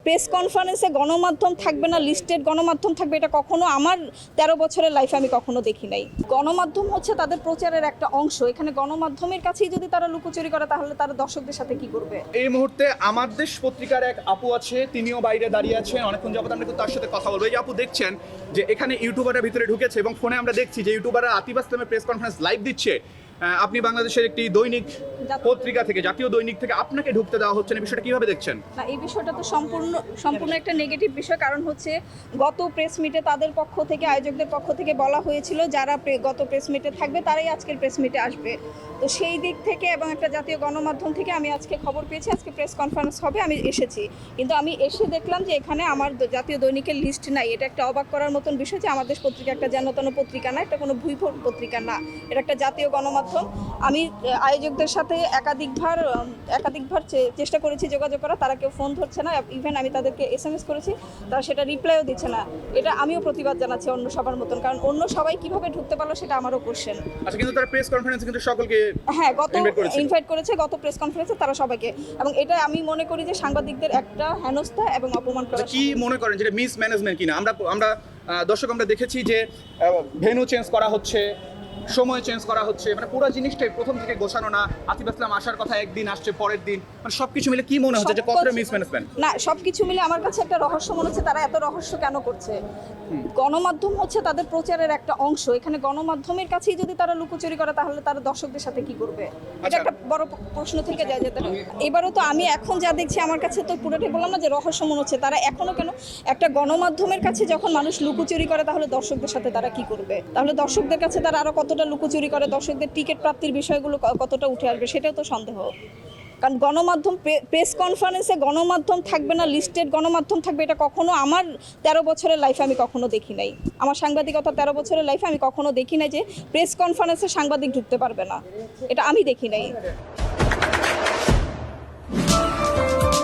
Press কনফারেন্সে গণমাধ্যম থাকবে না, লিস্টেড গণমাধ্যম থাকবে, এটা কখনো আমার 13 বছরের লাইফে আমি কখনো দেখি নাই। গণমাধ্যম হচ্ছে তাদের প্রচারের একটা অংশ। এখানে গণমাধ্যমের কাছেই যদি তারা লুকোচুরি করে তাহলে তারা দর্শকদের সাথে কি করবে? এই মুহূর্তে আমার দেশ পত্রিকার এক আপু আছে, তিনিও বাইরে দাঁড়িয়ে আছেন। অনেকক্ষণ যাবত আমরা কিন্তু তার সাথে কথা বলবো। এই আপু দেখছেন যে এখানে ইউটিউবাররা ভিতরে ঢুকেছে এবং ফোনে আমরা দেখছি যে ইউটিউবাররা আতিফ আসলামের প্রেস কনফারেন্স লাইভ দিচ্ছে। আপনি বাংলাদেশের একটি দৈনিক পত্রিকা থেকে, জাতীয় দৈনিক থেকে আপনাকে ঢুকতে দেওয়া হচ্ছে না, বিষয়টা কিভাবে দেখছেন? না, এই বিষয়টা তো সম্পূর্ণ একটা নেগেটিভ বিষয়। কারণ হচ্ছে গত প্রেস মিটে তাদের পক্ষ থেকে, আয়োজকদের পক্ষ থেকে বলা হয়েছিল যারা গত প্রেস মিটে থাকবে তারাই আজকের প্রেস মিটে আসবে। তো সেই দিক থেকে এবং একটা জাতীয় গণমাধ্যম থেকে আমি আজকে খবর পেয়েছি আজকে প্রেস কনফারেন্স হবে, আমি এসেছি। কিন্তু আমি এসে দেখলাম যে এখানে আমার জাতীয় দৈনিকের লিস্ট নাই। এটা একটা অবাক করার মতন বিষয় যে আমার দেশ পত্রিকা একটা যেনতেন পত্রিকা না, এটা কোনো ভুইফোর পত্রিকা না, এটা একটা জাতীয় গণমাধ্যম। আমি আয়োজকদের সাথে একাধিকবার চেষ্টা করেছি যোগাযোগ করা, তারা কেউ ফোন ধরছে না। ইভেন আমি তাদেরকে SMS করেছি, তারা সেটা রিপ্লাইও দিচ্ছে না। এটা আমিও প্রতিবাদ জানাচ্ছি অন্য সবার মতন, কারণ অন্য সবাই কিভাবে ঢুকতে পারলো সেটা আমারও কোশ্চেন। আচ্ছা, কিন্তু তারা প্রেস কনফারেন্সে কিন্তু সকলকে ইনভাইট করেছে গত প্রেস কনফারেন্সে তারা সবাইকে, এবং এটা আমি মনে করি যে সাংবাদিকদের একটা হেনস্থা এবং অপমান করা। কি মনে করেন যেটা মিস ম্যানেজমেন্ট কিনা? আমরা দর্শক আমরা দেখেছি যে ভেন্যু চেঞ্জ করা হচ্ছে, সময় চেঞ্জ করা হচ্ছে, মানে পুরো জিনিসটাই প্রথম থেকে গোছানো না। আতিফ আসলাম আসার কথা একদিন, আসছে পরের দিন, মানে সবকিছু মিলে কি মনে হচ্ছে যে কতটা মিস ম্যানেজমেন্ট? না, সবকিছু মিলে আমার কাছে একটা রহস্য মনে হচ্ছে। তারা এত রহস্য কেন করছে? গণমাধ্যম হচ্ছে তাদের প্রচারের একটা অংশ। এখানে গণমাধ্যমের কাছেই যদি তারা লুকোচুরি করে তাহলে তারা দর্শকদের সাথে কি করবে? এটা একটা বড় প্রশ্ন থেকে যায় যেতে। এবারও তো আমি এখন যা দেখছি আমার কাছে তো পুরোটাই বললাম না যে রহস্য মনে হচ্ছে। তারা এখনো কেন একটা গণমাধ্যমের কাছে যখন মানুষ লুকোচুরি করে তাহলে দর্শকদের সাথে তারা কি করবে? তাহলে দর্শকদের কাছে তারা আরো কতটা লুকোচুরি করে, দর্শকদের টিকিট প্রাপ্তির বিষয়গুলো কতটা উঠে আসবে সেটাও তো সন্দেহ। কারণ গণমাধ্যম, প্রেস কনফারেন্সে গণমাধ্যম থাকবে না, লিস্টেড গণমাধ্যম থাকবে, এটা কখনো আমার 13 বছরের লাইফে আমি কখনো দেখি নাই। আমার সাংবাদিকতা 13 বছরের লাইফে আমি কখনো দেখি নাই যে প্রেস কনফারেন্সে সাংবাদিক ঢুকতে পারবে না, এটা আমি দেখি নাই।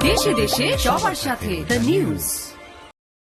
দেশে দেশে সবার সাথে দ্য নিউজ।